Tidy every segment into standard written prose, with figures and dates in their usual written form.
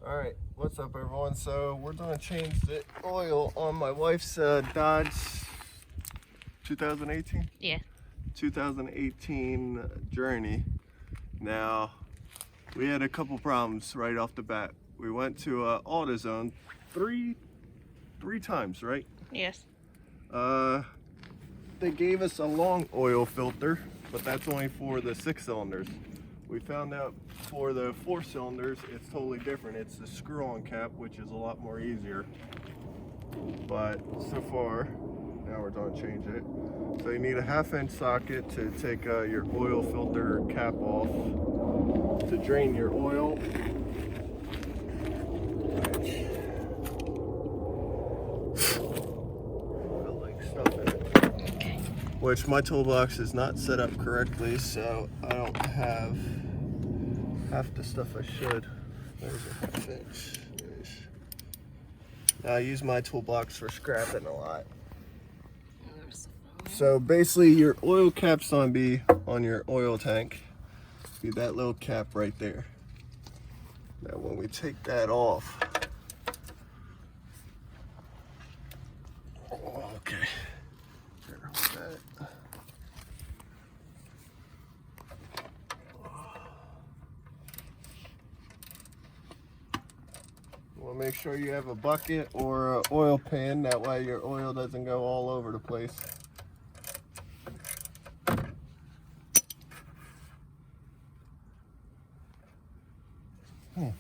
Alright, what's up everyone? So we're gonna change the oil on my wife's Dodge 2018? Yeah. 2018 Journey. Now, we had a couple problems right off the bat. We went to AutoZone three times, right? Yes. They gave us a long oil filter, but that's only for the 6 cylinders. We found out for the 4 cylinders, it's totally different. It's the screw-on cap, which is a lot more easier. But so far, now we're going to change it. So you need a 1/2-inch socket to take your oil filter cap off to drain your oil. Which my toolbox is not set up correctly, so I don't have half the stuff I should. There's a 1/2-inch. Now I use my toolbox for scrapping a lot. So basically your oil cap's gonna be on your oil tank. See that little cap right there. Now when we take that off, okay. Well, make sure you have a bucket or an oil pan, that way your oil doesn't go all over the place. I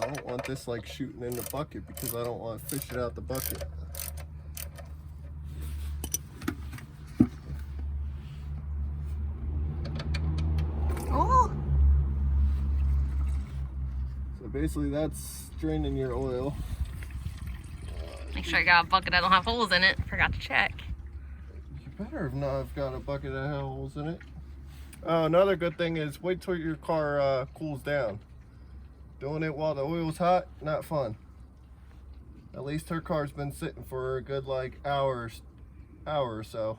don't want this like shooting in the bucket because I don't want to fish it out the bucket. Oh. So basically that's draining your oil. Make sure you got a bucket that don't have holes in it. Forgot to check. You better have not have got a bucket that has holes in it. Oh, another good thing is wait till your car cools down. Doing it while the oil's hot, not fun. At least her car's been sitting for a good like hour or so.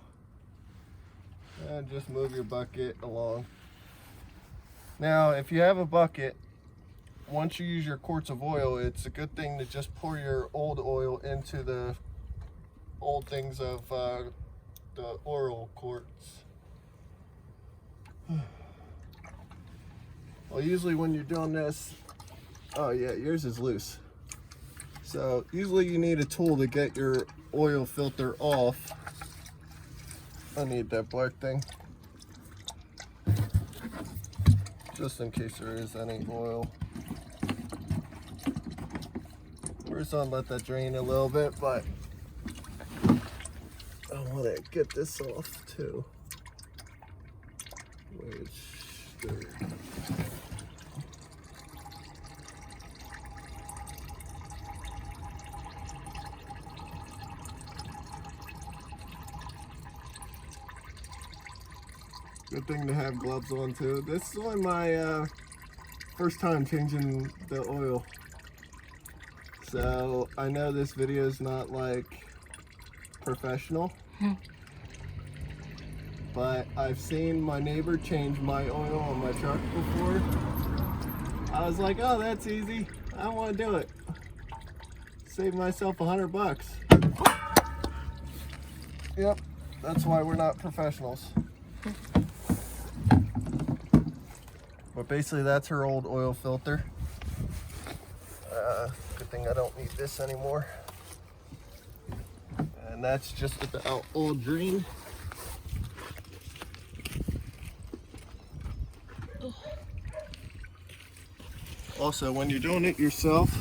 And just move your bucket along. Now, if you have a bucket, once you use your quarts of oil, it's a good thing to just pour your old oil into the old things of the oil quarts. Well, usually when you're doing this, oh yeah, yours is loose. So usually you need a tool to get your oil filter off. I need that black thing, just in case there is any oil. We're just gonna let that drain a little bit, but I want to get this off too. Good thing to have gloves on too. This is only my first time changing the oil. So I know this video is not like professional, but I've seen my neighbor change my oil on my truck before. I was like, oh, that's easy. I want to do it. Save myself $100. Yep, that's why we're not professionals. But basically that's her old oil filter. Good thing I don't need this anymore. And that's just about all drained. Also, when you're doing it yourself,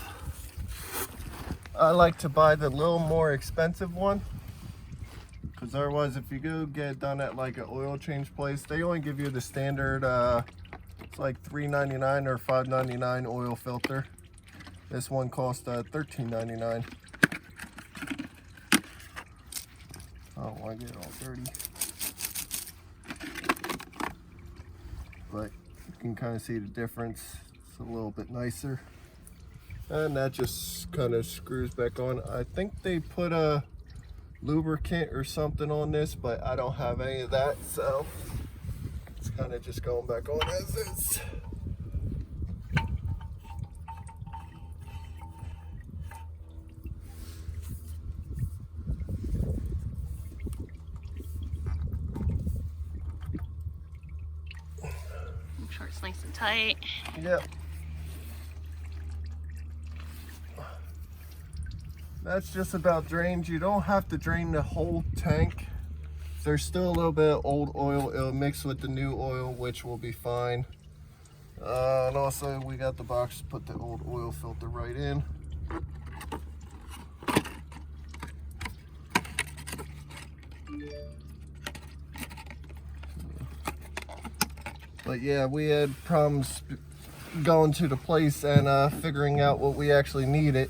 I like to buy the little more expensive one. Because otherwise, if you go get it done at like an oil change place, they only give you the standard, it's like $3.99 or $5.99 oil filter. This one cost $13.99. I don't want to get it all dirty. But you can kind of see the difference. It's a little bit nicer. And that just kind of screws back on. I think they put a lubricant or something on this, but I don't have any of that, so it's kind of just going back on as is. Make sure it's nice and tight. Yep. That's just about drains. You don't have to drain the whole tank. There's still a little bit of old oil. It'll mix with the new oil, which will be fine. And also we got the box to put the old oil filter right in. But yeah, we had problems going to the place and figuring out what we actually needed.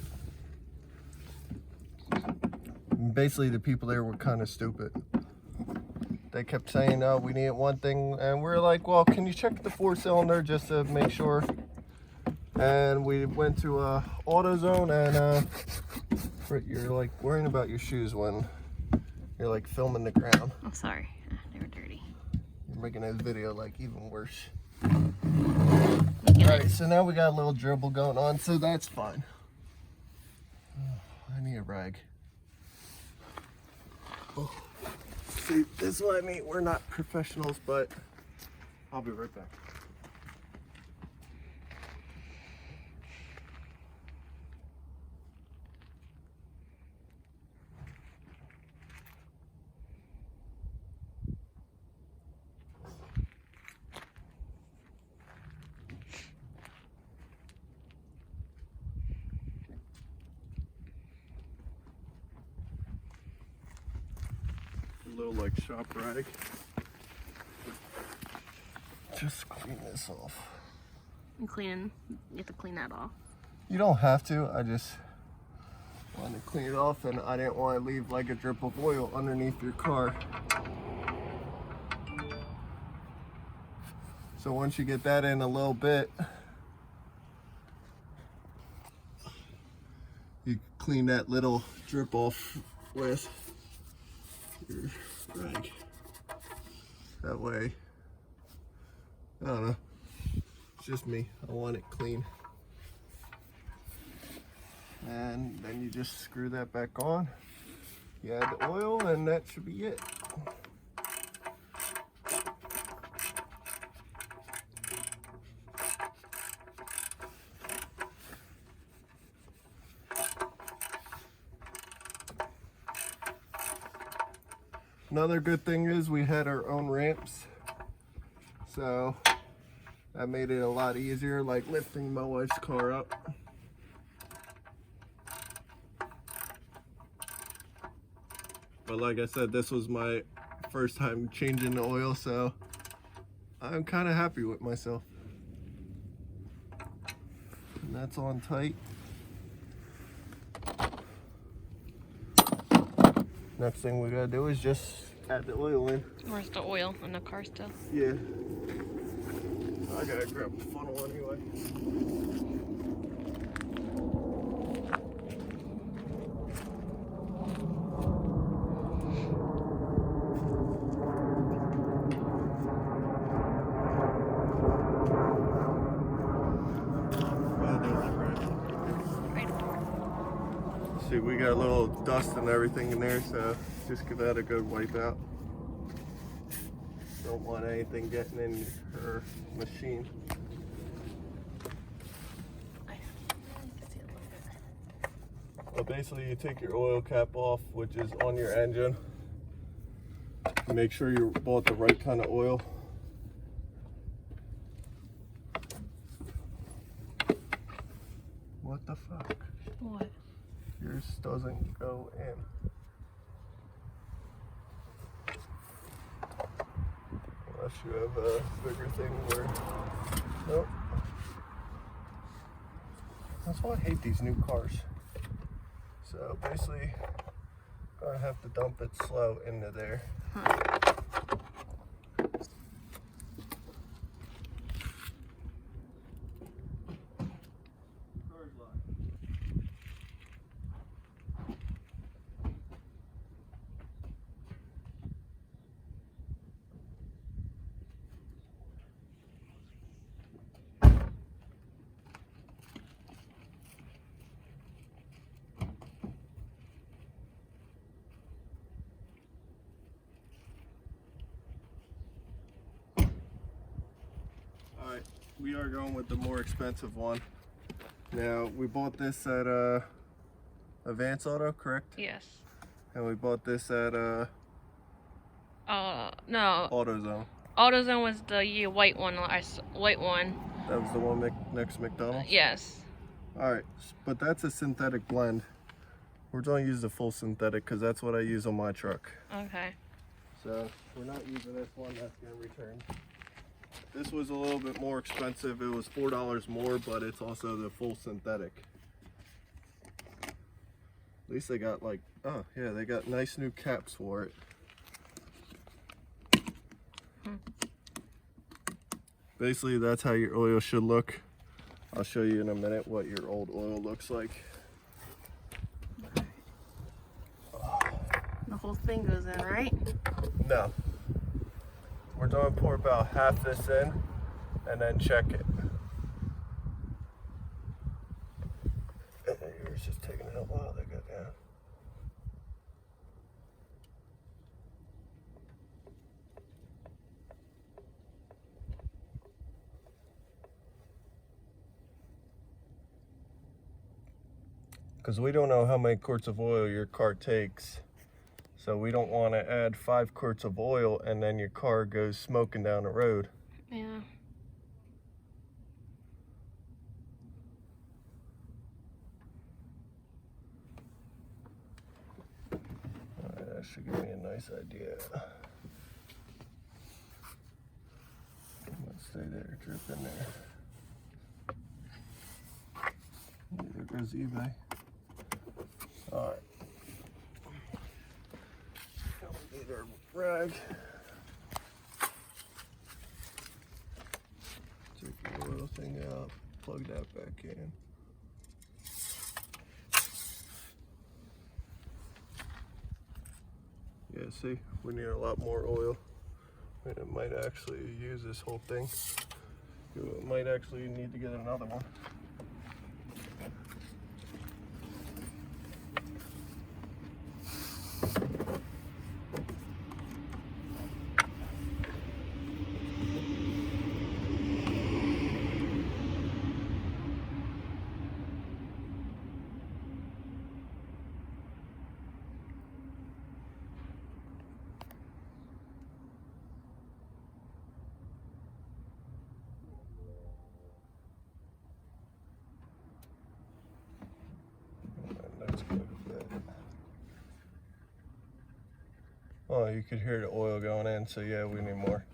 Basically, the people there were kind of stupid. They kept saying, oh, we need one thing, and we're like, well, can you check the 4-cylinder just to make sure? And we went to AutoZone, and you're like worrying about your shoes when you're like filming the ground. I'm sorry, they were dirty. You're making this video like even worse. All Alright, so now we got a little dribble going on, so that's fine. I need a rag. Oh. See, this is what I mean. We're not professionals, but I'll be right back. A little like shop rag. Just clean this off. You have to clean that off. You don't have to. I just wanted to clean it off, and I didn't want to leave like a drip of oil underneath your car. So once you get that in a little bit, you clean that little drip off with your rag. That way, I don't know, it's just me. I want it clean. And then you just screw that back on. You add the oil, and that should be it. Another good thing is we had our own ramps, so that made it a lot easier, like lifting my wife's car up. But like I said, this was my first time changing the oil, so I'm kind of happy with myself. And that's on tight. Next thing we gotta do is just add the oil in. Where's the oil in the car still? Yeah. I gotta grab the funnel anyway. See, we got a little dust and everything in there, so just give that a good wipe out. Don't want anything getting in her machine. But basically, you take your oil cap off, which is on your engine. Make sure you bought the right kind of oil. What the fuck? What? Yours doesn't go in. Unless you have a bigger thing where, nope. That's why I hate these new cars. So basically, I'm gonna have to dump it slow into there. we are going with the more expensive one. Now, we bought this at Advance Auto, correct? Yes. And we bought this at No. AutoZone. AutoZone was the white one. White one. That was the one next to McDonald's? Yes. Alright, but that's a synthetic blend. We're going to use the full synthetic because that's what I use on my truck. Okay. So we're not using this one, that's going to return. This was a little bit more expensive. It was $4 more, but it's also the full synthetic. At least they got like, oh yeah, they got nice new caps for it. Basically, that's how your oil should look. I'll show you in a minute what your old oil looks like. The whole thing goes in, right? No. We're going to pour about half this in and then check it. Yours just taking a while to go down. Because we don't know how many quarts of oil your car takes. So we don't want to add 5 quarts of oil and then your car goes smoking down the road. Yeah. Alright, that should give me a nice idea. Let's stay there, drip in there. There goes eBay. Alright. Need our rag. Take the oil thing out, plug that back in. Yeah, see, we need a lot more oil. And it might actually use this whole thing. It might actually need to get another one. That's quite a bit. Oh, you could hear the oil going in, so yeah, we need more.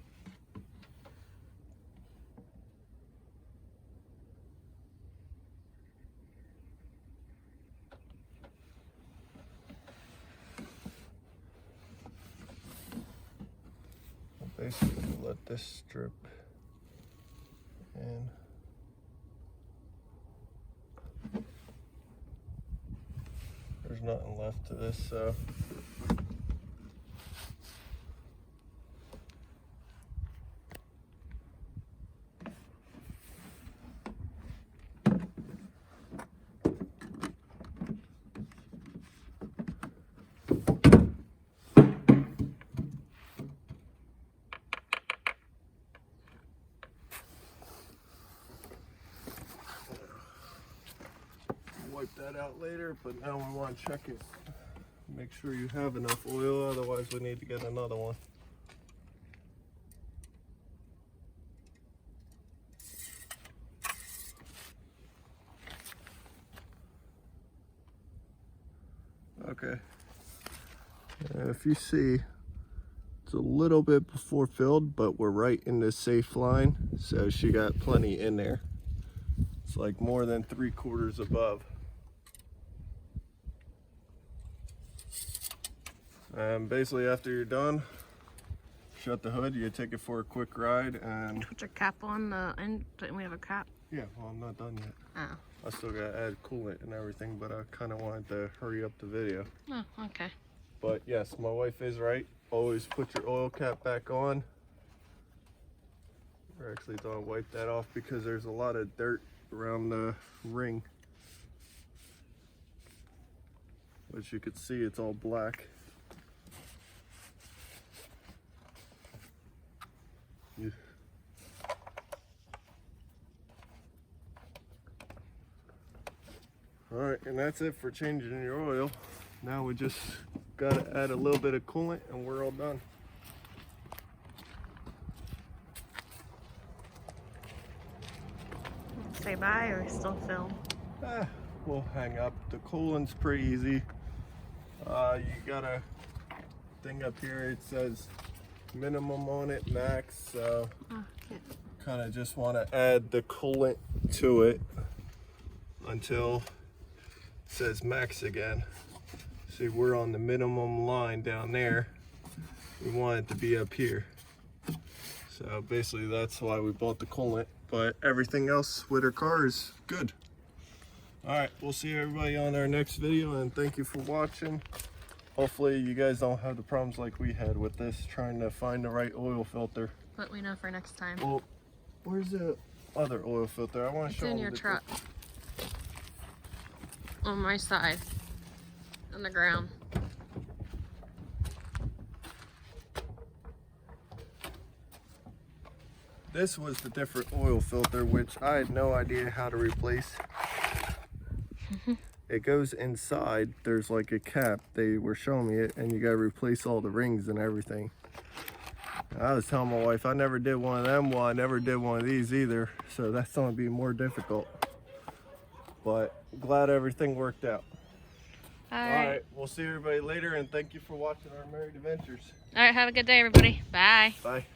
Well, basically, let this strip in. There's nothing left to this, so wipe that out later, but now we want to check it. Make sure you have enough oil, otherwise we need to get another one. Okay. If you see, it's a little bit before filled, but we're right in the safe line, so she got plenty in there. It's like more than 3/4 above. And basically after you're done, shut the hood, you take it for a quick ride and... Put your cap on the end. Didn't we have a cap? Yeah, well, I'm not done yet. Oh. I still gotta add coolant and everything, but I kind of wanted to hurry up the video. Oh, okay. But yes, my wife is right. Always put your oil cap back on. We're actually gonna wipe that off because there's a lot of dirt around the ring. As you can see, it's all black. and that's it for changing your oil. Now we just gotta add a little bit of coolant and we're all done. Say bye or still film? We'll hang up. The coolant's pretty easy. You got a thing up here, it says minimum on it, max, so kind of just want to add the coolant to it until it says max again. See, we're on the minimum line down there. We want it to be up here. So basically that's why we bought the coolant, but everything else with our car is good. All right, we'll see everybody on our next video, and thank you for watching. Hopefully you guys don't have the problems like we had with this, trying to find the right oil filter. Let me know for next time. Well, where's the other oil filter? I want to show them. It's in your truck. On my side. On the ground. This was the different oil filter, which I had no idea how to replace. It goes inside, there's like a cap, they were showing me it, and you gotta replace all the rings and everything. I was telling my wife I never did one of them, well I never did one of these either, so that's gonna be more difficult. But glad everything worked out. Alright, we'll see everybody later, and thank you for watching our married adventures. Alright, have a good day everybody. Bye. Bye.